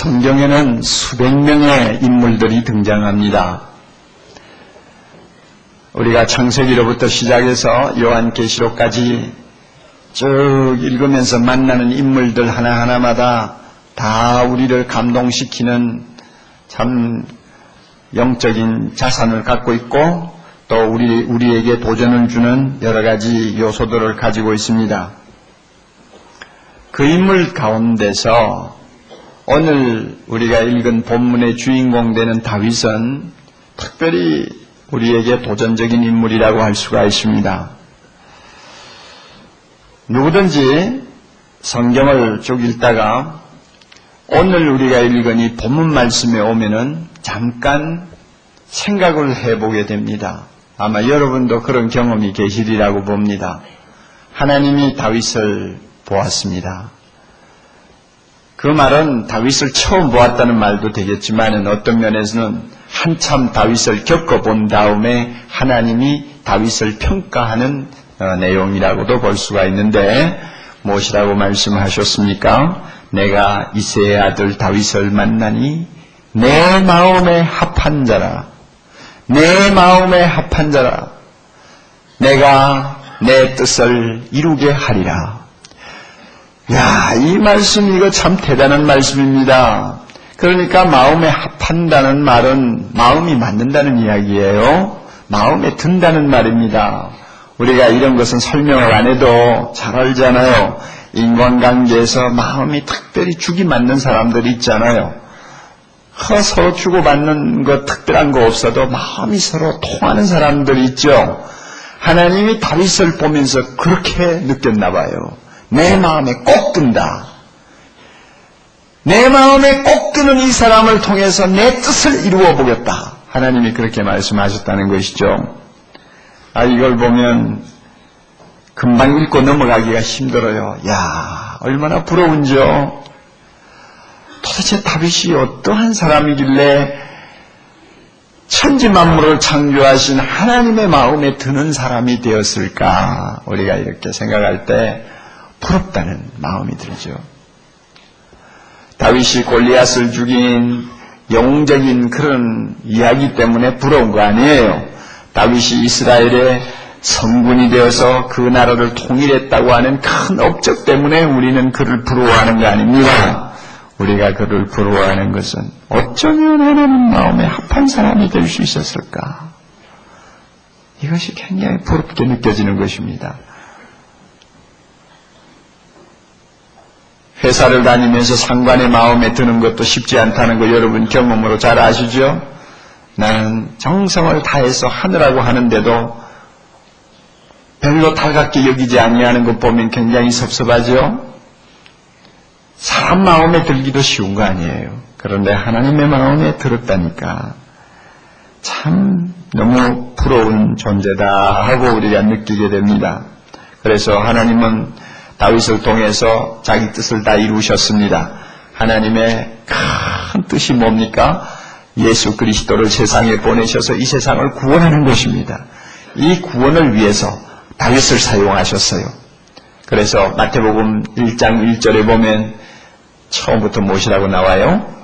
성경에는 수백 명의 인물들이 등장합니다. 우리가 창세기로부터 시작해서 요한계시록까지 쭉 읽으면서 만나는 인물들 하나하나마다 다 우리를 감동시키는 참 영적인 자산을 갖고 있고 또 우리에게 도전을 주는 여러 가지 요소들을 가지고 있습니다. 그 인물 가운데서 오늘 우리가 읽은 본문의 주인공 되는 다윗은 특별히 우리에게 도전적인 인물이라고 할 수가 있습니다. 누구든지 성경을 쭉 읽다가 오늘 우리가 읽은 이 본문 말씀에 오면은 잠깐 생각을 해보게 됩니다. 아마 여러분도 그런 경험이 계시리라고 봅니다. 하나님이 다윗을 보았습니다. 그 말은 다윗을 처음 보았다는 말도 되겠지만 어떤 면에서는 한참 다윗을 겪어본 다음에 하나님이 다윗을 평가하는 내용이라고도 볼 수가 있는데 무엇이라고 말씀하셨습니까? 내가 이새의 아들 다윗을 만나니 내 마음에 합한 자라. 내 마음에 합한 자라. 내가 내 뜻을 이루게 하리라. 야, 이 말씀 이거 참 대단한 말씀입니다. 그러니까 마음에 합한다는 말은 마음이 맞는다는 이야기예요. 마음에 든다는 말입니다. 우리가 이런 것은 설명을 안 해도 잘 알잖아요. 인간관계에서 마음이 특별히 죽이 맞는 사람들이 있잖아요. 서로 주고받는 것 특별한 거 없어도 마음이 서로 통하는 사람들이 있죠. 하나님이 다윗을 보면서 그렇게 느꼈나 봐요. 내 마음에 꼭 든다. 내 마음에 꼭 드는 이 사람을 통해서 내 뜻을 이루어 보겠다. 하나님이 그렇게 말씀하셨다는 것이죠. 이걸 보면 금방 읽고 넘어가기가 힘들어요. 야, 얼마나 부러운지요. 도대체 다윗이 어떠한 사람이길래 천지만물을 창조하신 하나님의 마음에 드는 사람이 되었을까? 우리가 이렇게 생각할 때 부럽다는 마음이 들죠. 다윗이 골리앗을 죽인 영웅적인 그런 이야기 때문에 부러운 거 아니에요. 다윗이 이스라엘의 성군이 되어서 그 나라를 통일했다고 하는 큰 업적 때문에 우리는 그를 부러워하는 거 아닙니다. 우리가 그를 부러워하는 것은 어쩌면 하나님 마음에 합한 사람이 될 수 있었을까? 이것이 굉장히 부럽게 느껴지는 것입니다. 회사를 다니면서 상관의 마음에 드는 것도 쉽지 않다는 거 여러분 경험으로 잘 아시죠? 나는 정성을 다해서 하느라고 하는데도 별로 달갑게 여기지 아니하는 것 보면 굉장히 섭섭하죠? 사람 마음에 들기도 쉬운 거 아니에요. 그런데 하나님의 마음에 들었다니까 참 너무 부러운 존재다 하고 우리가 느끼게 됩니다. 그래서 하나님은 다윗을 통해서 자기 뜻을 다 이루셨습니다. 하나님의 큰 뜻이 뭡니까? 예수 그리스도를 세상에 보내셔서 이 세상을 구원하는 것입니다. 이 구원을 위해서 다윗을 사용하셨어요. 그래서 마태복음 1장 1절에 보면 처음부터 무엇이라고 나와요?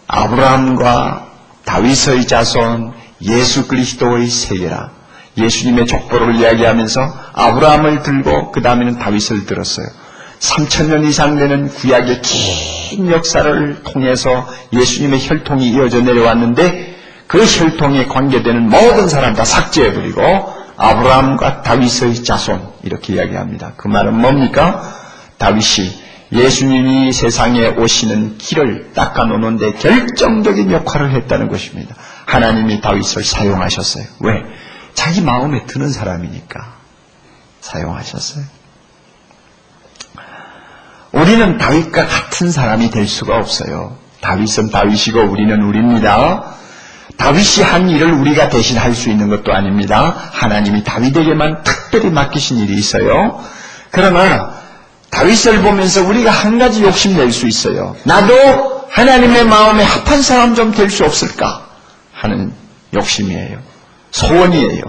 아브라함과 다윗의 자손 예수 그리스도의 세계라. 예수님의 족보를 이야기하면서 아브라함을 들고 그 다음에는 다윗을 들었어요. 3000년 이상 되는 구약의 긴 역사를 통해서 예수님의 혈통이 이어져 내려왔는데 그 혈통에 관계되는 모든 사람 다 삭제해버리고 아브라함과 다윗의 자손 이렇게 이야기합니다. 그 말은 뭡니까? 다윗이 예수님이 세상에 오시는 길을 닦아놓는데 결정적인 역할을 했다는 것입니다. 하나님이 다윗을 사용하셨어요. 왜? 자기 마음에 드는 사람이니까 사용하셨어요. 우리는 다윗과 같은 사람이 될 수가 없어요. 다윗은 다윗이고 우리는 우리입니다. 다윗이 한 일을 우리가 대신 할 수 있는 것도 아닙니다. 하나님이 다윗에게만 특별히 맡기신 일이 있어요. 그러나 다윗을 보면서 우리가 한 가지 욕심낼 수 있어요. 나도 하나님의 마음에 합한 사람 좀 될 수 없을까 하는 욕심이에요. 소원이에요.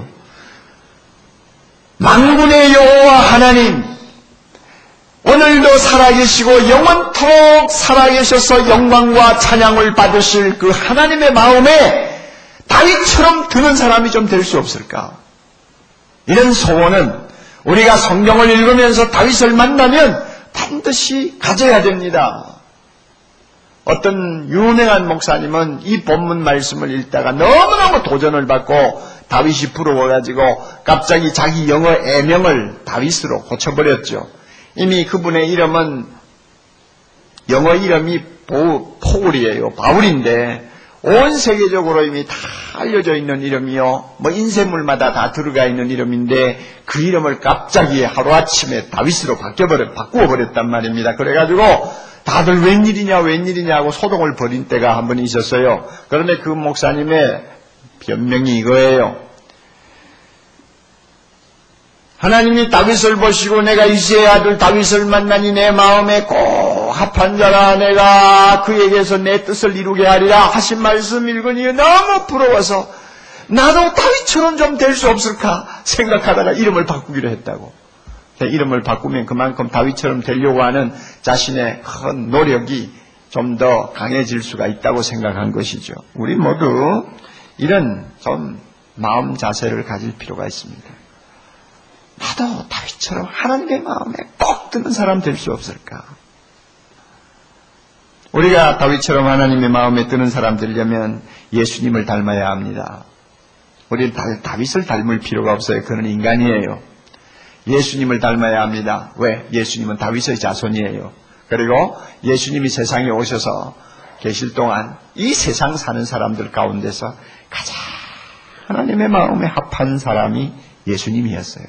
만군의 여호와 하나님, 오늘도 살아계시고 영원토록 살아계셔서 영광과 찬양을 받으실 그 하나님의 마음에 다윗처럼 드는 사람이 좀 될 수 없을까? 이런 소원은 우리가 성경을 읽으면서 다윗을 만나면 반드시 가져야 됩니다. 어떤 유명한 목사님은 이 본문 말씀을 읽다가 너무너무 도전을 받고 다윗이 부러워가지고 갑자기 자기 영어 애명을 다윗으로 고쳐버렸죠. 이미 그분의 이름은 영어 이름이 포울이에요. 바울인데 온 세계적으로 이미 다 알려져 있는 이름이요. 뭐 인쇄물마다 다 들어가 있는 이름인데 그 이름을 갑자기 하루아침에 다윗으로 바꾸어버렸단 말입니다. 그래가지고 다들 웬일이냐 하고 소동을 벌인 때가 한 번 있었어요. 그런데 그 목사님의 변명이 이거예요. 하나님이 다윗을 보시고 내가 이새의 아들 다윗을 만나니 내 마음에 꼭 합한 자라 내가 그에게서 내 뜻을 이루게 하리라 하신 말씀 읽으니 너무 부러워서 나도 다윗처럼 좀 될 수 없을까 생각하다가 이름을 바꾸기로 했다고. 이름을 바꾸면 그만큼 다윗처럼 되려고 하는 자신의 큰 노력이 좀 더 강해질 수가 있다고 생각한 것이죠. 우리 모두 이런 좀 마음 자세를 가질 필요가 있습니다. 나도 다윗처럼 하나님의 마음에 꼭 드는 사람 될 수 없을까? 우리가 다윗처럼 하나님의 마음에 드는 사람 되려면 예수님을 닮아야 합니다. 우리 다윗을 닮을 필요가 없어요. 그는 인간이에요. 예수님을 닮아야 합니다. 왜? 예수님은 다윗의 자손이에요. 그리고 예수님이 세상에 오셔서 계실 동안 이 세상 사는 사람들 가운데서 가장 하나님의 마음에 합한 사람이 예수님이었어요.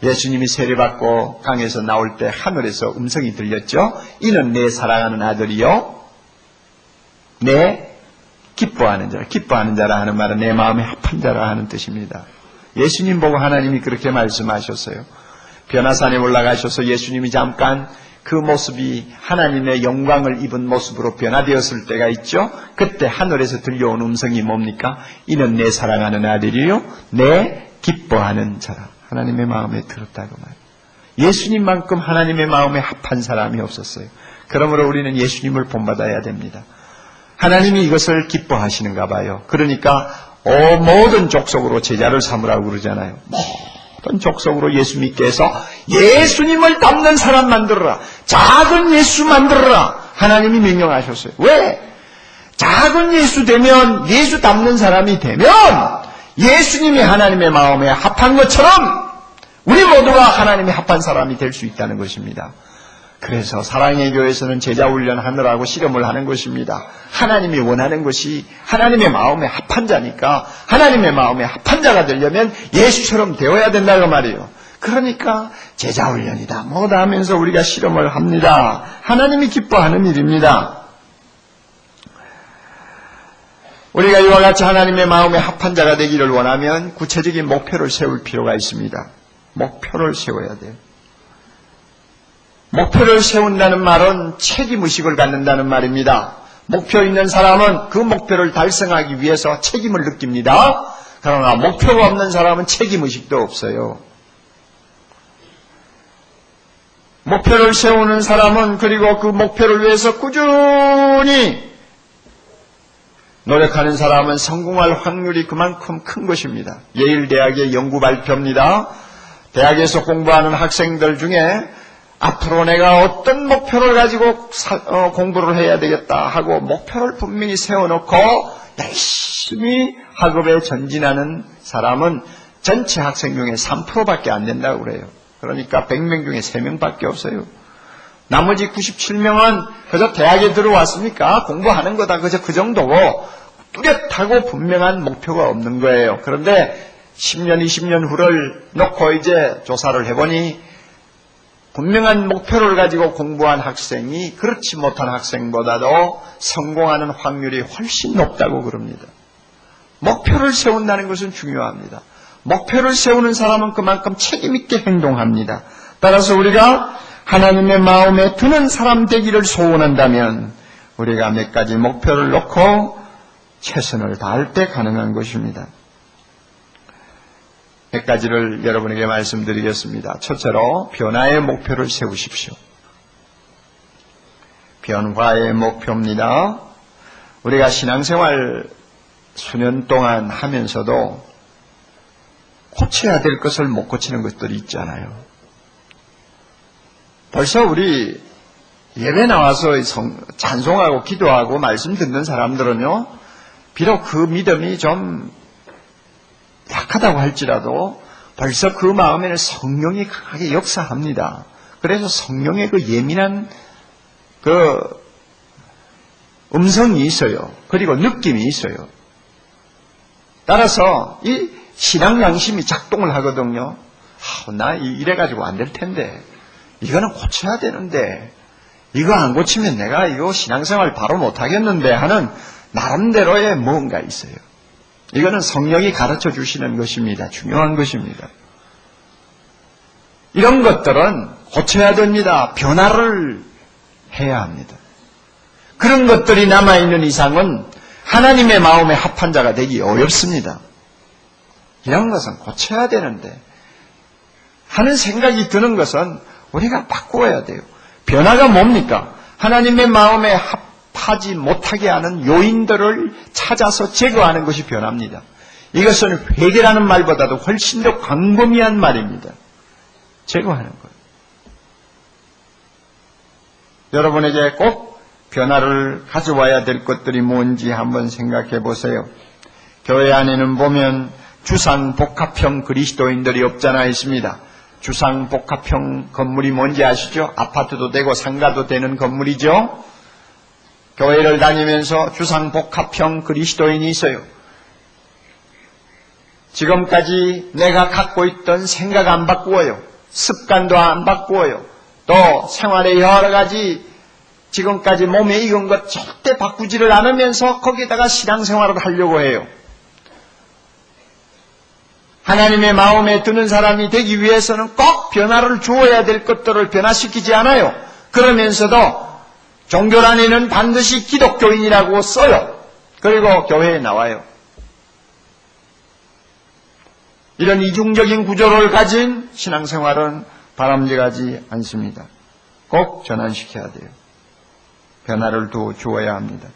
예수님이 세례받고 강에서 나올 때 하늘에서 음성이 들렸죠. 이는 내 사랑하는 아들이요 내 기뻐하는 자라. 기뻐하는 자라 하는 말은 내 마음에 합한 자라 하는 뜻입니다. 예수님 보고 하나님이 그렇게 말씀하셨어요. 변화산에 올라가셔서 예수님이 잠깐 그 모습이 하나님의 영광을 입은 모습으로 변화되었을 때가 있죠. 그때 하늘에서 들려온 음성이 뭡니까? 이는 내 사랑하는 아들이요 내 기뻐하는 자라. 하나님의 마음에 들었다고 말이에요. 예수님만큼 하나님의 마음에 합한 사람이 없었어요. 그러므로 우리는 예수님을 본받아야 됩니다. 하나님이 이것을 기뻐하시는가 봐요. 그러니까 모든 족속으로 제자를 삼으라고 그러잖아요. 모든 족속으로 예수 믿게 해서 예수님을 닮는 사람 만들어라. 작은 예수 만들어라. 하나님이 명령하셨어요. 왜? 작은 예수 되면 예수 닮는 사람이 되면 예수님이 하나님의 마음에 합한 것처럼 우리 모두가 하나님의 합한 사람이 될 수 있다는 것입니다. 그래서 사랑의 교회에서는 제자 훈련하느라고 실험을 하는 것입니다. 하나님이 원하는 것이 하나님의 마음에 합한 자니까 하나님의 마음에 합한 자가 되려면 예수처럼 되어야 된다고 말이에요. 그러니까 제자 훈련이다 뭐다 하면서 우리가 실험을 합니다. 하나님이 기뻐하는 일입니다. 우리가 이와 같이 하나님의 마음에 합한 자가 되기를 원하면 구체적인 목표를 세울 필요가 있습니다. 목표를 세워야 돼요. 목표를 세운다는 말은 책임의식을 갖는다는 말입니다. 목표 있는 사람은 그 목표를 달성하기 위해서 책임을 느낍니다. 그러나 목표가 없는 사람은 책임의식도 없어요. 목표를 세우는 사람은 그리고 그 목표를 위해서 꾸준히 노력하는 사람은 성공할 확률이 그만큼 큰 것입니다. 예일대학의 연구 발표입니다. 대학에서 공부하는 학생들 중에 앞으로 내가 어떤 목표를 가지고 공부를 해야 되겠다 하고 목표를 분명히 세워놓고 열심히 학업에 전진하는 사람은 전체 학생 중에 3%밖에 안 된다고 그래요. 그러니까 100명 중에 3명밖에 없어요. 나머지 97명은 그저 대학에 들어왔으니까 공부하는 거다. 그저 그 정도고 뚜렷하고 분명한 목표가 없는 거예요. 그런데 10년, 20년 후를 놓고 이제 조사를 해보니 분명한 목표를 가지고 공부한 학생이 그렇지 못한 학생보다도 성공하는 확률이 훨씬 높다고 그럽니다. 목표를 세운다는 것은 중요합니다. 목표를 세우는 사람은 그만큼 책임있게 행동합니다. 따라서 우리가 하나님의 마음에 드는 사람 되기를 소원한다면 우리가 몇 가지 목표를 놓고 최선을 다할 때 가능한 것입니다. 몇 가지를 여러분에게 말씀드리겠습니다. 첫째로 변화의 목표를 세우십시오. 변화의 목표입니다. 우리가 신앙생활 수년 동안 하면서도 고쳐야 될 것을 못 고치는 것들이 있잖아요. 벌써 우리 예배 나와서 찬송하고 기도하고 말씀 듣는 사람들은요, 비록 그 믿음이 좀 약하다고 할지라도 벌써 그 마음에는 성령이 강하게 역사합니다. 그래서 성령의 그 예민한 그 음성이 있어요. 그리고 느낌이 있어요. 따라서 이 신앙 양심이 작동을 하거든요. 나 이래가지고 안 될 텐데, 이거는 고쳐야 되는데, 이거 안 고치면 내가 이거 신앙생활 바로 못하겠는데 하는 나름대로의 뭔가 있어요. 이거는 성령이 가르쳐 주시는 것입니다. 중요한 것입니다. 이런 것들은 고쳐야 됩니다. 변화를 해야 합니다. 그런 것들이 남아있는 이상은 하나님의 마음에 합한 자가 되기 어렵습니다. 이런 것은 고쳐야 되는데 하는 생각이 드는 것은 우리가 바꾸어야 돼요. 변화가 뭡니까? 하나님의 마음에 합하지 못하게 하는 요인들을 찾아서 제거하는 것이 변화입니다. 이것은 회개라는 말보다도 훨씬 더 광범위한 말입니다. 제거하는 거예요. 여러분에게 꼭 변화를 가져와야 될 것들이 뭔지 한번 생각해 보세요. 교회 안에는 보면 주상복합형 그리스도인들이 없잖아 있습니다. 주상복합형 건물이 뭔지 아시죠? 아파트도 되고 상가도 되는 건물이죠. 교회를 다니면서 주상복합형 그리스도인이 있어요. 지금까지 내가 갖고 있던 생각 안 바꾸어요. 습관도 안 바꾸어요. 또 생활의 여러 가지 지금까지 몸에 익은 것 절대 바꾸지를 않으면서 거기다가 신앙생활을 하려고 해요. 하나님의 마음에 드는 사람이 되기 위해서는 꼭 변화를 주어야 될 것들을 변화시키지 않아요. 그러면서도 종교란에는 반드시 기독교인이라고 써요. 그리고 교회에 나와요. 이런 이중적인 구조를 가진 신앙생활은 바람직하지 않습니다. 꼭 전환시켜야 돼요. 변화를 주어야 합니다.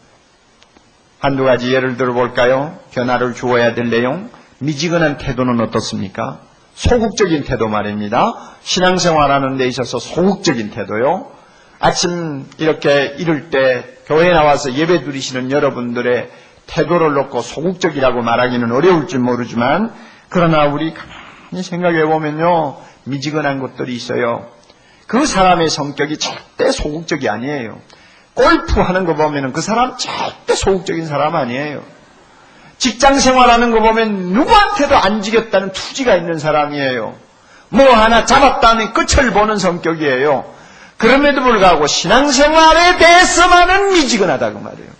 한두 가지 예를 들어볼까요? 변화를 주어야 될 내용. 미지근한 태도는 어떻습니까? 소극적인 태도 말입니다. 신앙생활하는 데 있어서 소극적인 태도요. 아침 이렇게 이럴 때 교회에 나와서 예배 드리시는 여러분들의 태도를 놓고 소극적이라고 말하기는 어려울지 모르지만 그러나 우리 가만히 생각해 보면요. 미지근한 것들이 있어요. 그 사람의 성격이 절대 소극적이 아니에요. 골프 하는 거 보면 그 사람 절대 소극적인 사람 아니에요. 직장 생활하는 거 보면 누구한테도 안 지겠다는 투지가 있는 사람이에요. 뭐 하나 잡았다는 끝을 보는 성격이에요. 그럼에도 불구하고 신앙생활에 대해서만은 미지근하다 그 말이에요.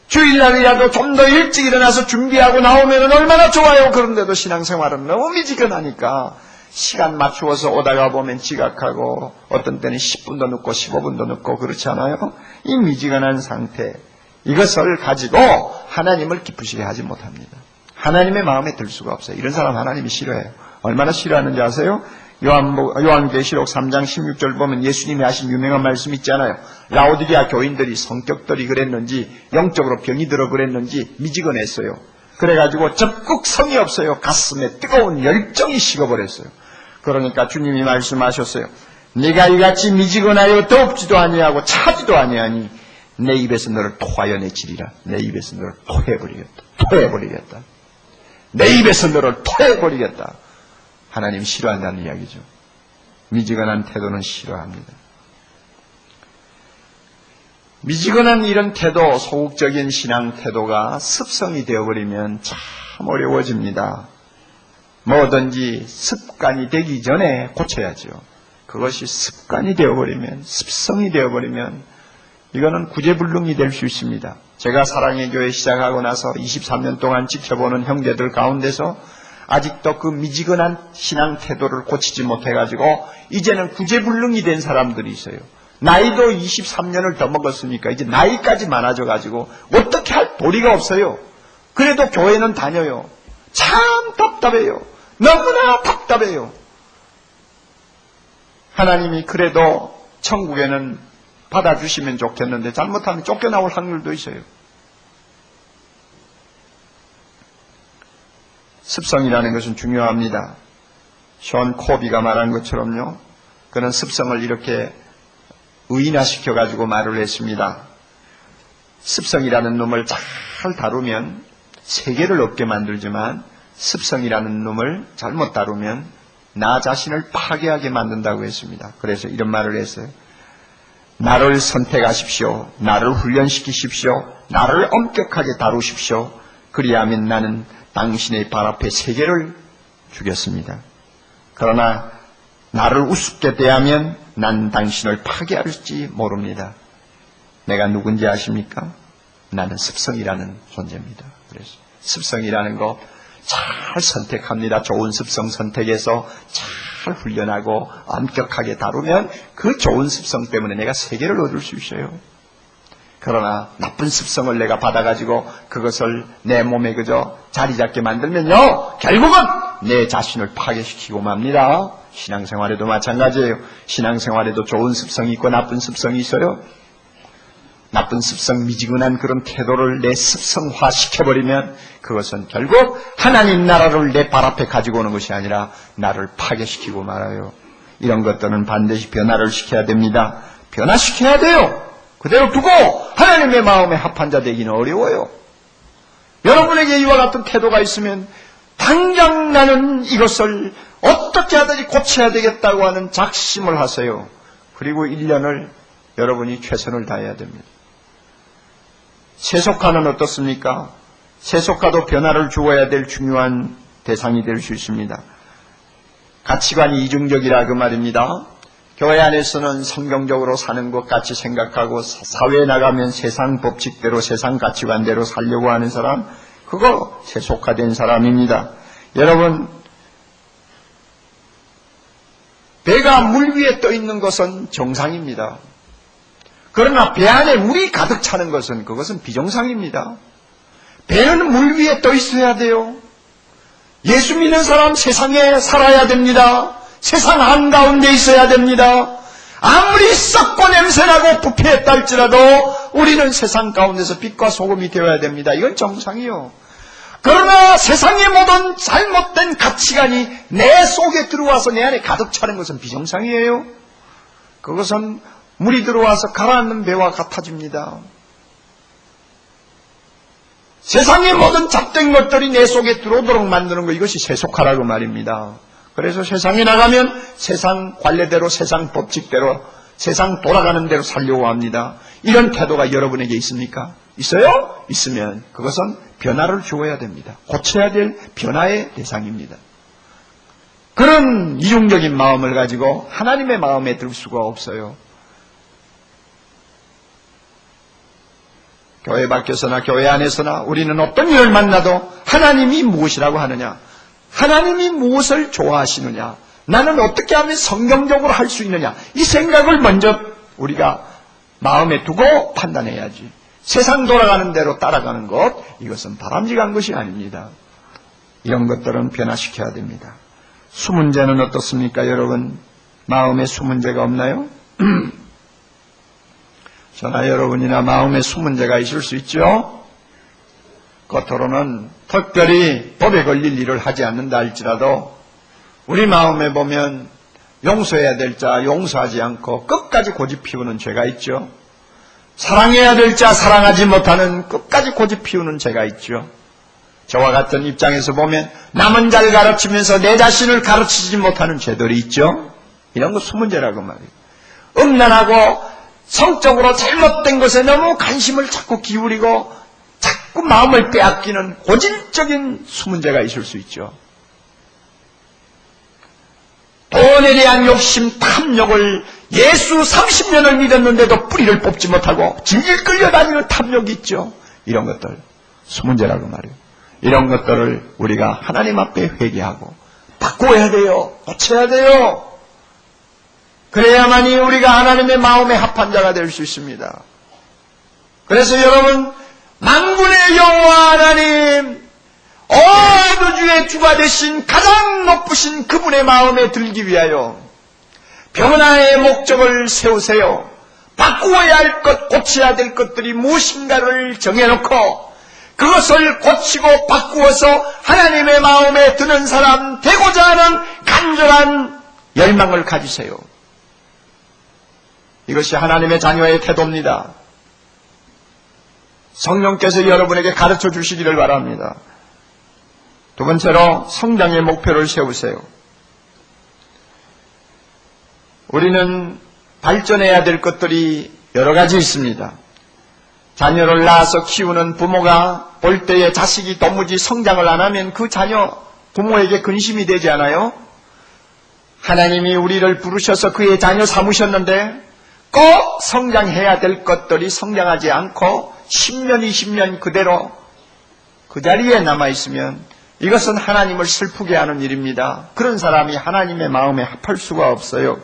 주일날이라도 좀 더 일찍 일어나서 준비하고 나오면 얼마나 좋아요. 그런데도 신앙생활은 너무 미지근하니까 시간 맞추어서 오다가 보면 지각하고 어떤 때는 10분도 늦고 15분도 늦고 그렇지 않아요? 이 미지근한 상태 이것을 가지고 하나님을 기쁘시게 하지 못합니다. 하나님의 마음에 들 수가 없어요. 이런 사람 하나님이 싫어해요. 얼마나 싫어하는지 아세요? 요한계시록 3장 16절 보면 예수님이 하신 유명한 말씀 있잖아요. 라오디게아 교인들이 성격들이 그랬는지 영적으로 병이 들어 그랬는지 미지근했어요. 그래가지고 적극 성이 없어요. 가슴에 뜨거운 열정이 식어버렸어요. 그러니까 주님이 말씀하셨어요. 네가 이같이 미지근하여 덥지도 아니하고 차지도 아니하니 내 입에서 너를 토하여 내치리라. 내 입에서 너를 토해버리겠다. 내 입에서 너를 토해버리겠다. 하나님 싫어한다는 이야기죠. 미지근한 태도는 싫어합니다. 미지근한 이런 태도, 소극적인 신앙 태도가 습성이 되어버리면 참 어려워집니다. 뭐든지 습관이 되기 전에 고쳐야죠. 그것이 습관이 되어버리면, 습성이 되어버리면 이거는 구제불능이 될 수 있습니다. 제가 사랑의 교회 시작하고 나서 23년 동안 지켜보는 형제들 가운데서 아직도 그 미지근한 신앙 태도를 고치지 못해가지고 이제는 구제불능이 된 사람들이 있어요. 나이도 23년을 더 먹었으니까 이제 나이까지 많아져가지고 어떻게 할 도리가 없어요. 그래도 교회는 다녀요. 참 답답해요. 너무나 답답해요. 하나님이 그래도 천국에는 받아주시면 좋겠는데 잘못하면 쫓겨나올 확률도 있어요. 습성이라는 것은 중요합니다. 션 코비가 말한 것처럼요. 그는 습성을 이렇게 의인화시켜가지고 말을 했습니다. 습성이라는 놈을 잘 다루면 세계를 얻게 만들지만 습성이라는 놈을 잘못 다루면 나 자신을 파괴하게 만든다고 했습니다. 그래서 이런 말을 했어요. 나를 선택하십시오. 나를 훈련시키십시오. 나를 엄격하게 다루십시오. 그리하면 나는 당신의 발 앞에 세계를 주겠습니다. 그러나 나를 우습게 대하면 난 당신을 파괴할지 모릅니다. 내가 누군지 아십니까? 나는 습성이라는 존재입니다. 그래서 습성이라는 거 잘 선택합니다. 좋은 습성 선택해서 잘 훈련하고 엄격하게 다루면 그 좋은 습성 때문에 내가 세계를 얻을 수 있어요. 그러나 나쁜 습성을 내가 받아가지고 그것을 내 몸에 그저 자리 잡게 만들면요, 결국은 내 자신을 파괴시키고 맙니다. 신앙생활에도 마찬가지예요. 신앙생활에도 좋은 습성이 있고 나쁜 습성이 있어요. 나쁜 습성, 미지근한 그런 태도를 내 습성화 시켜버리면 그것은 결국 하나님 나라를 내 발 앞에 가지고 오는 것이 아니라 나를 파괴시키고 말아요. 이런 것들은 반드시 변화를 시켜야 됩니다. 변화시켜야 돼요. 그대로 두고 하나님의 마음에 합한 자 되기는 어려워요. 여러분에게 이와 같은 태도가 있으면 당장 나는 이것을 어떻게 하든지 고쳐야 되겠다고 하는 작심을 하세요. 그리고 1년을 여러분이 최선을 다해야 됩니다. 세속화는 어떻습니까? 세속화도 변화를 주어야 될 중요한 대상이 될 수 있습니다. 가치관이 이중적이라 그 말입니다. 교회 안에서는 성경적으로 사는 것 같이 생각하고 사회에 나가면 세상 법칙대로 세상 가치관대로 살려고 하는 사람, 그거 세속화된 사람입니다. 여러분, 배가 물 위에 떠 있는 것은 정상입니다. 그러나 배 안에 물이 가득 차는 것은 그것은 비정상입니다. 배는 물 위에 떠 있어야 돼요. 예수 믿는 사람 세상에 살아야 됩니다. 세상 한가운데 있어야 됩니다. 아무리 썩고 냄새나고 부패했다 할지라도 우리는 세상 가운데서 빛과 소금이 되어야 됩니다. 이건 정상이요. 그러나 세상의 모든 잘못된 가치관이 내 속에 들어와서 내 안에 가득 차는 것은 비정상이에요. 그것은 물이 들어와서 가라앉는 배와 같아집니다. 세상의 모든 잡된 것들이 내 속에 들어오도록 만드는 것, 이것이 세속화라고 말입니다. 그래서 세상에 나가면 세상 관례대로, 세상 법칙대로, 세상 돌아가는 대로 살려고 합니다. 이런 태도가 여러분에게 있습니까? 있어요? 있으면 그것은 변화를 주어야 됩니다. 고쳐야 될 변화의 대상입니다. 그런 이중적인 마음을 가지고 하나님의 마음에 들 수가 없어요. 교회 밖에서나 교회 안에서나 우리는 어떤 일을 만나도 하나님이 무엇이라고 하느냐, 하나님이 무엇을 좋아하시느냐, 나는 어떻게 하면 성경적으로 할 수 있느냐, 이 생각을 먼저 우리가 마음에 두고 판단해야지. 세상 돌아가는 대로 따라가는 것, 이것은 바람직한 것이 아닙니다. 이런 것들은 변화시켜야 됩니다. 수문제는 어떻습니까, 여러분? 마음에 수문제가 없나요? 저나 여러분이나 마음에 수문제가 있을 수 있죠? 겉으로는 특별히 법에 걸릴 일을 하지 않는다 할지라도 우리 마음에 보면 용서해야 될 자 용서하지 않고 끝까지 고집 피우는 죄가 있죠. 사랑해야 될 자 사랑하지 못하는 끝까지 고집 피우는 죄가 있죠. 저와 같은 입장에서 보면 남은 자를 가르치면서 내 자신을 가르치지 못하는 죄들이 있죠. 이런 거 수문제라고 말이에요. 음란하고 성적으로 잘못된 것에 너무 관심을 자꾸 기울이고 자꾸 마음을 빼앗기는 고질적인 수문제가 있을 수 있죠. 돈에 대한 욕심, 탐욕을 예수 30년을 믿었는데도 뿌리를 뽑지 못하고 질질 끌려다니는 탐욕이 있죠. 이런 것들 수문제라고 말이에요. 이런 것들을 우리가 하나님 앞에 회개하고 바꿔야 돼요. 고쳐야 돼요. 그래야만이 우리가 하나님의 마음에 합한 자가 될 수 있습니다. 그래서 여러분, 만군의 여호와 하나님, 온 우주의 주가 되신 가장 높으신 그분의 마음에 들기 위하여 변화의 목적을 세우세요. 바꾸어야 할 것, 고쳐야 될 것들이 무엇인가를 정해놓고 그것을 고치고 바꾸어서 하나님의 마음에 드는 사람 되고자 하는 간절한 열망을 가지세요. 이것이 하나님의 자녀의 태도입니다. 성령께서 여러분에게 가르쳐 주시기를 바랍니다. 두 번째로 성장의 목표를 세우세요. 우리는 발전해야 될 것들이 여러 가지 있습니다. 자녀를 낳아서 키우는 부모가 볼 때에 자식이 도무지 성장을 안 하면 그 자녀 부모에게 근심이 되지 않아요? 하나님이 우리를 부르셔서 그의 자녀 삼으셨는데 꼭 성장해야 될 것들이 성장하지 않고 10년, 20년 그대로 그 자리에 남아있으면 이것은 하나님을 슬프게 하는 일입니다. 그런 사람이 하나님의 마음에 합할 수가 없어요.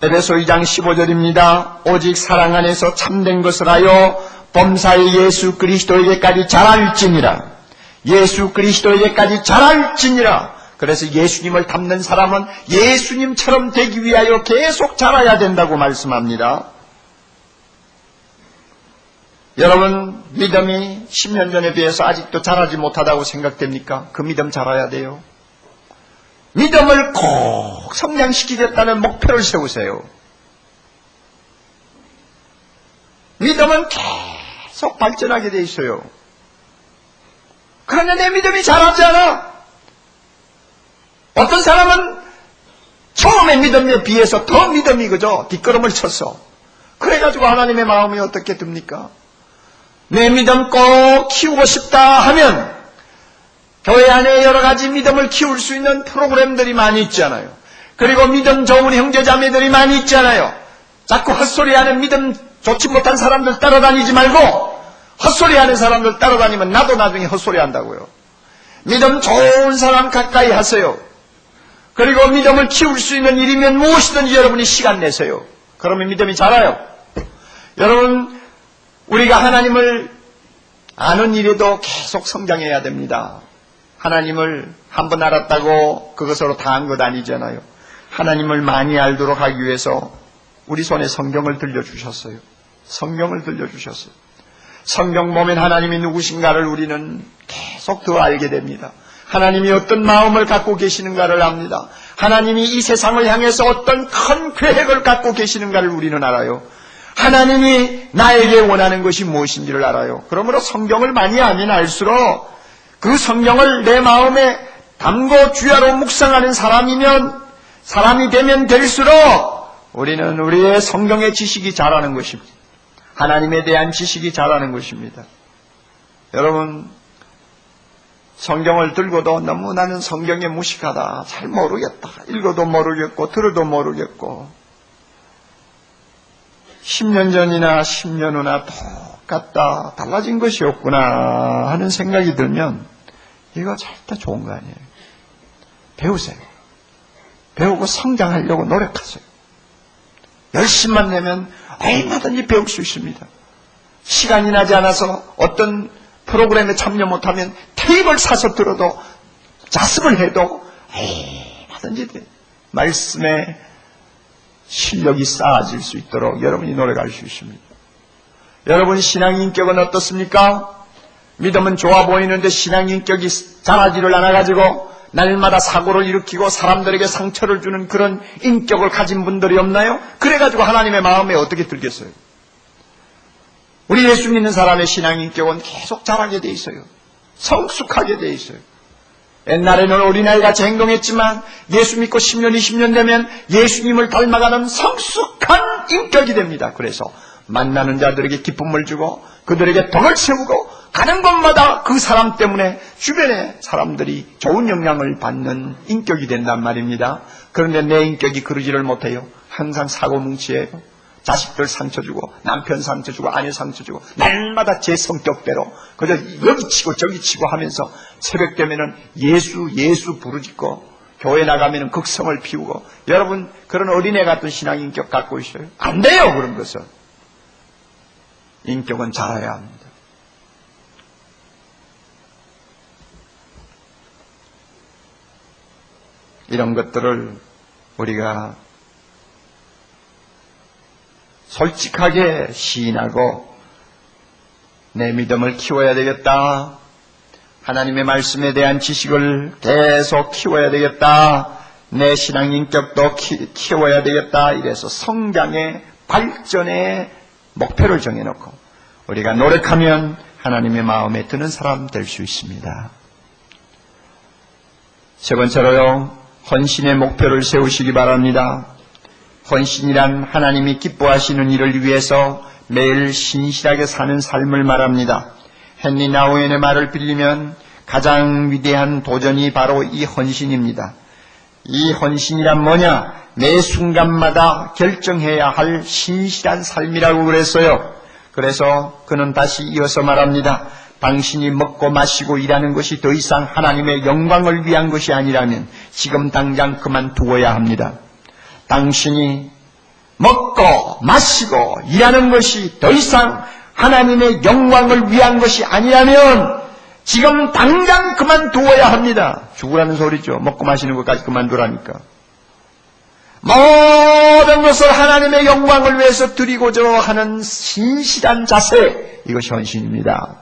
에베소 2장 15절입니다. 오직 사랑 안에서 참된 것을 하여 범사의 예수 그리스도에게까지 자랄지니라. 예수 그리스도에게까지 자랄지니라. 그래서 예수님을 닮는 사람은 예수님처럼 되기 위하여 계속 자라야 된다고 말씀합니다. 여러분, 믿음이 10년 전에 비해서 아직도 자라지 못하다고 생각됩니까? 그 믿음 자라야 돼요. 믿음을 꼭 성장시키겠다는 목표를 세우세요. 믿음은 계속 발전하게 돼 있어요. 그러나 내 믿음이 자라지 않아. 어떤 사람은 처음에 믿음에 비해서 더 믿음이 그저 뒷걸음을 쳤어. 그래가지고 하나님의 마음이 어떻게 듭니까? 내 믿음 꼭 키우고 싶다 하면 교회 안에 여러 가지 믿음을 키울 수 있는 프로그램들이 많이 있잖아요. 그리고 믿음 좋은 형제자매들이 많이 있잖아요. 자꾸 헛소리하는 믿음 좋지 못한 사람들 따라다니지 말고 헛소리하는 사람들 따라다니면 나도 나중에 헛소리한다고요. 믿음 좋은 사람 가까이 하세요. 그리고 믿음을 키울 수 있는 일이면 무엇이든지 여러분이 시간 내세요. 그러면 믿음이 자라요. 여러분, 우리가 하나님을 아는 일에도 계속 성장해야 됩니다. 하나님을 한 번 알았다고 그것으로 다 한 것 아니잖아요. 하나님을 많이 알도록 하기 위해서 우리 손에 성경을 들려주셨어요. 성경을 들려주셨어요. 성경 보면 하나님이 누구신가를 우리는 계속 더 알게 됩니다. 하나님이 어떤 마음을 갖고 계시는가를 압니다. 하나님이 이 세상을 향해서 어떤 큰 계획을 갖고 계시는가를 우리는 알아요. 하나님이 나에게 원하는 것이 무엇인지를 알아요. 그러므로 성경을 많이 알면 알수록 그 성경을 내 마음에 담고 주야로 묵상하는 사람이 되면 될수록 우리는 우리의 성경의 지식이 자라는 것입니다. 하나님에 대한 지식이 자라는 것입니다. 여러분, 성경을 들고도 너무 나는 성경에 무식하다, 잘 모르겠다, 읽어도 모르겠고 들어도 모르겠고 10년 전이나 10년 후나 똑같다, 달라진 것이 없구나 하는 생각이 들면 이거 절대 좋은 거 아니에요. 배우세요. 배우고 성장하려고 노력하세요. 열심만 내면 얼마든지 배울 수 있습니다. 시간이 나지 않아서 어떤 프로그램에 참여 못하면 테이프를 사서 들어도 자습을 해도 얼마든지 말씀에 실력이 쌓아질 수 있도록 여러분이 노력할 수 있습니다. 여러분, 신앙인격은 어떻습니까? 믿음은 좋아 보이는데 신앙인격이 자라지를 않아가지고 날마다 사고를 일으키고 사람들에게 상처를 주는 그런 인격을 가진 분들이 없나요? 그래가지고 하나님의 마음에 어떻게 들겠어요? 우리 예수 믿는 사람의 신앙인격은 계속 자라게 돼 있어요. 성숙하게 돼 있어요. 옛날에는 어린아이같이 행동했지만 예수 믿고 10년, 20년 되면 예수님을 닮아가는 성숙한 인격이 됩니다. 그래서 만나는 자들에게 기쁨을 주고 그들에게 덕을 세우고 가는 곳마다 그 사람 때문에 주변의 사람들이 좋은 영향을 받는 인격이 된단 말입니다. 그런데 내 인격이 그러지를 못해요. 항상 사고뭉치예요. 자식들 상처 주고 남편 상처 주고 아내 상처 주고 날마다 제 성격대로 그저 여기 치고 저기 치고 하면서 새벽 되면은 예수 부르짖고 교회 나가면은 극성을 피우고 여러분 그런 어린애 같은 신앙 인격 갖고 있어요? 안 돼요. 그런 것은 인격은 자라야 합니다. 이런 것들을 우리가 솔직하게 시인하고 내 믿음을 키워야 되겠다. 하나님의 말씀에 대한 지식을 계속 키워야 되겠다. 내 신앙 인격도 키워야 되겠다. 이래서 성장의 발전의 목표를 정해놓고 우리가 노력하면 하나님의 마음에 드는 사람 될 수 있습니다. 세 번째로요, 헌신의 목표를 세우시기 바랍니다. 헌신이란 하나님이 기뻐하시는 일을 위해서 매일 신실하게 사는 삶을 말합니다. 헨리 나우엔의 말을 빌리면 가장 위대한 도전이 바로 이 헌신입니다. 이 헌신이란 뭐냐? 매 순간마다 결정해야 할 신실한 삶이라고 그랬어요. 그래서 그는 다시 이어서 말합니다. 당신이 먹고 마시고 일하는 것이 더 이상 하나님의 영광을 위한 것이 아니라면 지금 당장 그만두어야 합니다. 당신이 먹고 마시고 일하는 것이 더 이상 하나님의 영광을 위한 것이 아니라면 지금 당장 그만두어야 합니다. 죽으라는 소리죠. 먹고 마시는 것까지 그만두라니까. 모든 것을 하나님의 영광을 위해서 드리고자 하는 신실한 자세, 이것이 헌신입니다.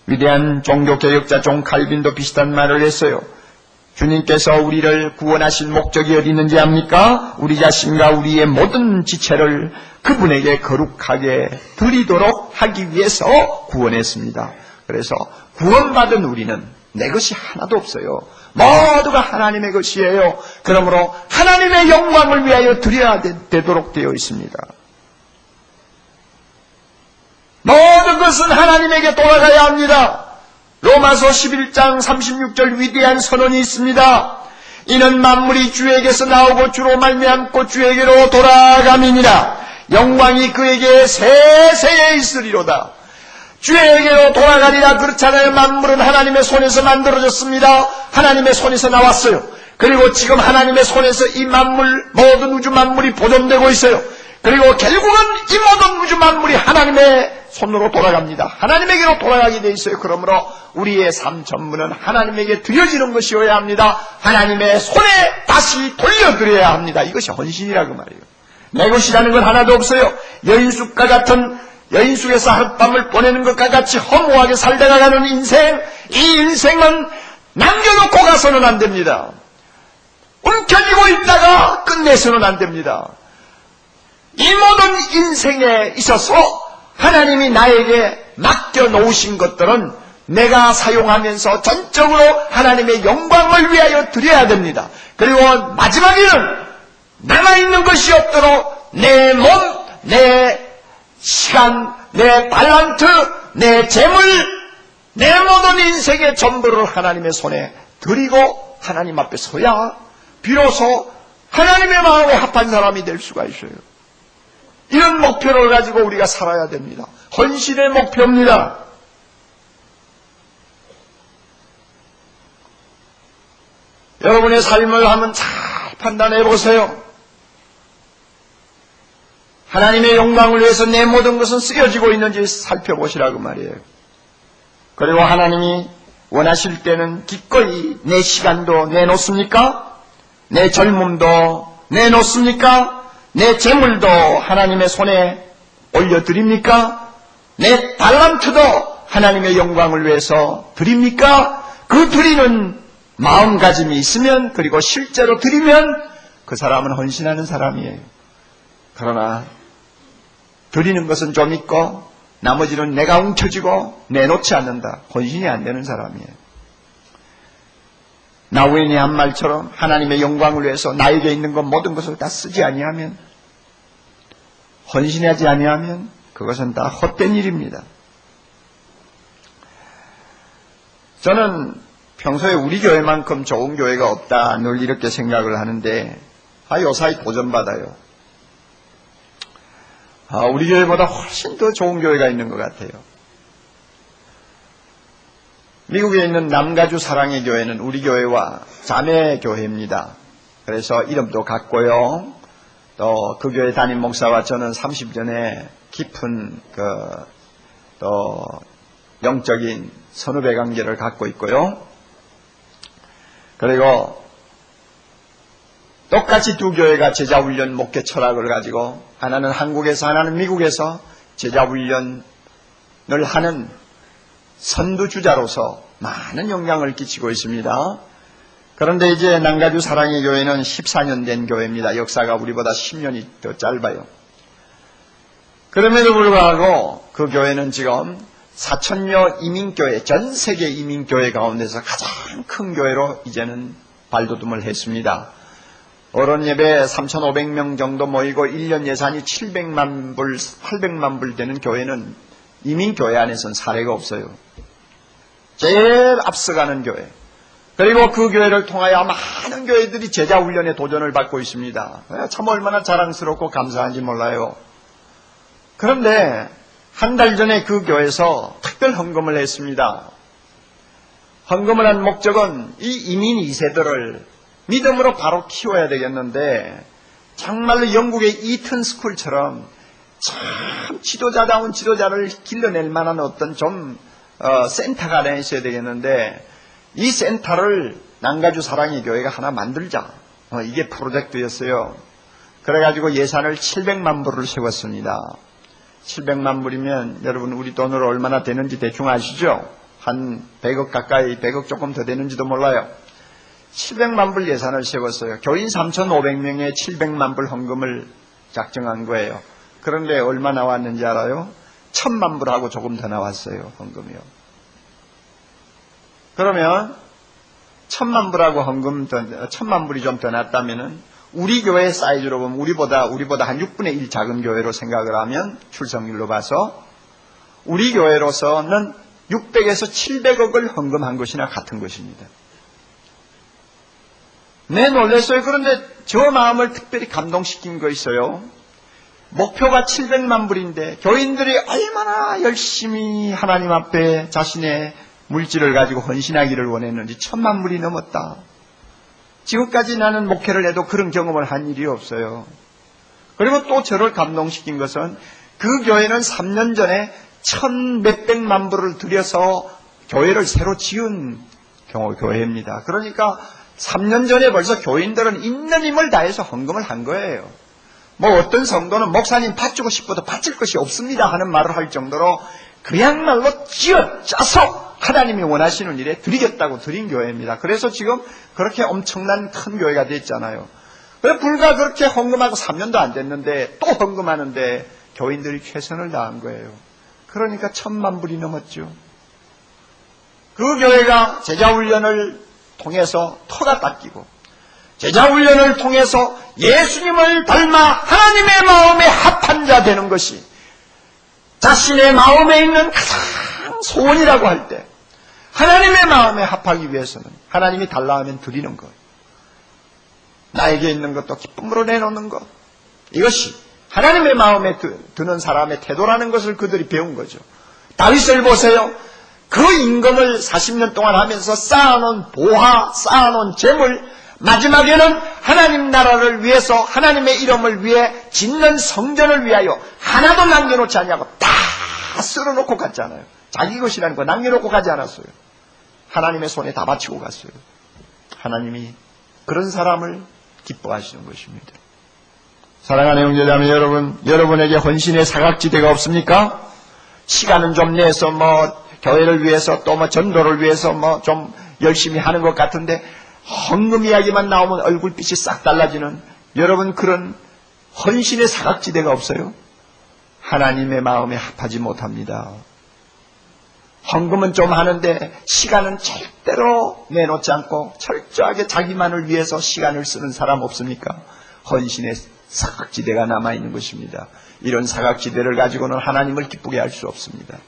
위대한 종교개혁자 존 칼빈도 비슷한 말을 했어요. 주님께서 우리를 구원하신 목적이 어디 있는지 압니까? 우리 자신과 우리의 모든 지체를 그분에게 거룩하게 드리도록 하기 위해서 구원했습니다. 그래서 구원받은 우리는 내 것이 하나도 없어요. 모두가 하나님의 것이에요. 그러므로 하나님의 영광을 위하여 드려야 되도록 되어 있습니다. 모든 것은 하나님에게 돌아가야 합니다. 로마서 11장 36절 위대한 선언이 있습니다. 이는 만물이 주에게서 나오고 주로 말미암고 주에게로 돌아감이니라. 영광이 그에게 세세에 있으리로다. 주에게로 돌아가리라. 그렇잖아요. 만물은 하나님의 손에서 만들어졌습니다. 하나님의 손에서 나왔어요. 그리고 지금 하나님의 손에서 이 만물, 모든 우주 만물이 보존되고 있어요. 그리고 결국은 이 모든 우주 만물이 하나님의 손으로 돌아갑니다. 하나님에게로 돌아가게 돼 있어요. 그러므로 우리의 삶 전부는 하나님에게 드려지는 것이어야 합니다. 하나님의 손에 다시 돌려드려야 합니다. 이것이 헌신이라고 말이에요. 내 것이라는 건 하나도 없어요. 여인숙과 같은, 여인숙에서 하룻밤을 보내는 것과 같이 허무하게 살다가 가는 인생, 이 인생은 남겨놓고 가서는 안 됩니다. 움켜쥐고 있다가 끝내서는 안 됩니다. 이 모든 인생에 있어서 하나님이 나에게 맡겨놓으신 것들은 내가 사용하면서 전적으로 하나님의 영광을 위하여 드려야 됩니다. 그리고 마지막에는 남아있는 것이 없도록 내 몸, 내 시간, 내 달란트, 내 재물, 내 모든 인생의 전부를 하나님의 손에 드리고 하나님 앞에 서야 비로소 하나님의 마음에 합한 사람이 될 수가 있어요. 이런 목표를 가지고 우리가 살아야 됩니다. 헌신의 목표입니다. 여러분의 삶을 한번 잘 판단해 보세요. 하나님의 영광을 위해서 내 모든 것은 쓰여지고 있는지 살펴보시라고 말이에요. 그리고 하나님이 원하실 때는 기꺼이 내 시간도 내놓습니까? 내 젊음도 내놓습니까? 내 재물도 하나님의 손에 올려드립니까? 내 달란트도 하나님의 영광을 위해서 드립니까? 그 드리는 마음가짐이 있으면, 그리고 실제로 드리면 그 사람은 헌신하는 사람이에요. 그러나 드리는 것은 좀 있고 나머지는 내가 움켜쥐고 내놓지 않는다. 헌신이 안 되는 사람이에요. 나우엔이 한 말처럼 하나님의 영광을 위해서 나에게 있는 것 모든 것을 다 쓰지 아니하면, 헌신하지 아니하면 그것은 다 헛된 일입니다. 저는 평소에 우리 교회만큼 좋은 교회가 없다 늘 이렇게 생각을 하는데 요사이 도전받아요. 우리 교회보다 훨씬 더 좋은 교회가 있는 것 같아요. 미국에 있는 남가주 사랑의 교회는 우리 교회와 자매 교회입니다. 그래서 이름도 같고요. 또 그 교회 담임 목사와 저는 30년의 깊은 또 영적인 선후배 관계를 갖고 있고요. 그리고 똑같이 두 교회가 제자훈련 목회 철학을 가지고 하나는 한국에서 하나는 미국에서 제자훈련을 하는 선두주자로서 많은 영향을 끼치고 있습니다. 그런데 이제 남가주 사랑의 교회는 14년 된 교회입니다. 역사가 우리보다 10년이 더 짧아요. 그럼에도 불구하고 그 교회는 지금 4,000여 이민교회, 전 세계 이민교회 가운데서 가장 큰 교회로 이제는 발돋움을 했습니다. 어른 예배 3,500명 정도 모이고 1년 예산이 700만 불, 800만 불 되는 교회는 이민교회 안에서는 사례가 없어요. 제일 앞서가는 교회. 그리고 그 교회를 통하여 많은 교회들이 제자훈련에 도전을 받고 있습니다. 참 얼마나 자랑스럽고 감사한지 몰라요. 그런데 한 달 전에 그 교회에서 특별 헌금을 했습니다. 헌금을 한 목적은 이 이민 2세들을 믿음으로 바로 키워야 되겠는데 정말로 영국의 이튼 스쿨처럼 참 지도자다운 지도자를 길러낼 만한 어떤 센터가 하나 있어야 되겠는데 이 센터를 남가주 사랑의 교회가 하나 만들자. 이게 프로젝트였어요. 그래가지고 예산을 700만 불을 세웠습니다. 700만 불이면 여러분 우리 돈으로 얼마나 되는지 대충 아시죠? 한 100억 가까이, 100억 조금 더 되는지도 몰라요. 700만 불 예산을 세웠어요. 교인 3,500명에 700만 불 헌금을 작정한 거예요. 그런데 얼마 나왔는지 알아요? 1,000만 불하고 조금 더 나왔어요. 헌금이요. 그러면 1,000만 불하고 헌금 1,000만 불이 좀 더 났다면은 우리 교회 사이즈로 보면 우리보다 한 6분의 1 작은 교회로 생각을 하면 출석률로 봐서 우리 교회로서는 600에서 700억을 헌금한 것이나 같은 것입니다. 네, 놀랐어요. 그런데 저 마음을 특별히 감동시킨 거 있어요. 목표가 700만 불인데 교인들이 얼마나 열심히 하나님 앞에 자신의 물질을 가지고 헌신하기를 원했는지 1,000만 불이 넘었다. 지금까지 나는 목회를 해도 그런 경험을 한 일이 없어요. 그리고 또 저를 감동시킨 것은 그 교회는 3년 전에 1,몇백만 불을 들여서 교회를 새로 지은 교회입니다. 그러니까 3년 전에 벌써 교인들은 있는 힘을 다해서 헌금을 한 거예요. 뭐 어떤 성도는 목사님 밭주고 싶어도 밭질 것이 없습니다 하는 말을 할 정도로 그야말로 쥐어짜서 하나님이 원하시는 일에 드리겠다고 드린 교회입니다. 그래서 지금 그렇게 엄청난 큰 교회가 됐잖아요. 불과 그렇게 헌금하고 3년도 안 됐는데 또 헌금하는데 교인들이 최선을 다한 거예요. 그러니까 1,000만 불이 넘었죠. 그 교회가 제자훈련을 통해서 터가 닦이고 제자훈련을 통해서 예수님을 닮아 하나님의 마음에 합한 자 되는 것이 자신의 마음에 있는 가장 소원이라고 할 때 하나님의 마음에 합하기 위해서는 하나님이 달라 하면 드리는 것, 나에게 있는 것도 기쁨으로 내놓는 것, 이것이 하나님의 마음에 드는 사람의 태도라는 것을 그들이 배운 거죠. 다윗을 보세요. 그 임금을 40년 동안 하면서 쌓아놓은 보화, 쌓아놓은 재물, 마지막에는 하나님 나라를 위해서 하나님의 이름을 위해 짓는 성전을 위하여 하나도 남겨놓지 않냐고 다 쓸어놓고 갔잖아요. 자기 것이라는 거 남겨놓고 가지 않았어요. 하나님의 손에 다 바치고 갔어요. 하나님이 그런 사람을 기뻐하시는 것입니다. 사랑하는 형제자매 여러분, 여러분에게 헌신의 사각지대가 없습니까? 시간은 좀 내서 교회를 위해서 또 전도를 위해서 좀 열심히 하는 것 같은데 헌금 이야기만 나오면 얼굴빛이 싹 달라지는 여러분 그런 헌신의 사각지대가 없어요? 하나님의 마음에 합하지 못합니다. 헌금은 좀 하는데 시간은 절대로 내놓지 않고 철저하게 자기만을 위해서 시간을 쓰는 사람 없습니까? 헌신의 사각지대가 남아있는 것입니다. 이런 사각지대를 가지고는 하나님을 기쁘게 할 수 없습니다.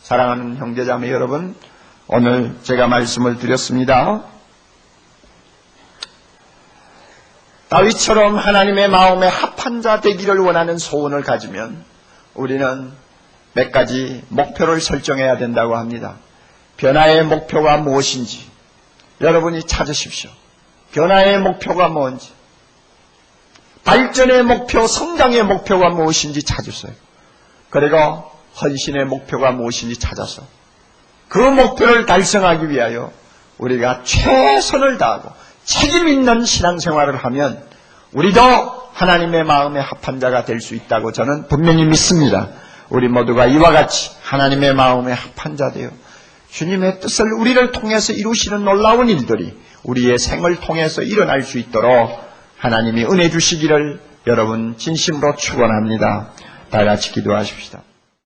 사랑하는 형제자매 여러분, 오늘 제가 말씀을 드렸습니다. 다윗처럼 하나님의 마음에 합한 자 되기를 원하는 소원을 가지면 우리는 몇 가지 목표를 설정해야 된다고 합니다. 변화의 목표가 무엇인지 여러분이 찾으십시오. 변화의 목표가 뭔지, 발전의 목표, 성장의 목표가 무엇인지 찾으세요. 그리고 헌신의 목표가 무엇인지 찾아서 그 목표를 달성하기 위하여 우리가 최선을 다하고 책임 있는 신앙생활을 하면 우리도 하나님의 마음에 합한 자가 될 수 있다고 저는 분명히 믿습니다. 우리 모두가 이와 같이 하나님의 마음에 합한 자 되어 주님의 뜻을 우리를 통해서 이루시는 놀라운 일들이 우리의 생을 통해서 일어날 수 있도록 하나님이 은혜 주시기를 여러분 진심으로 축원합니다. 다 같이 기도하십시다.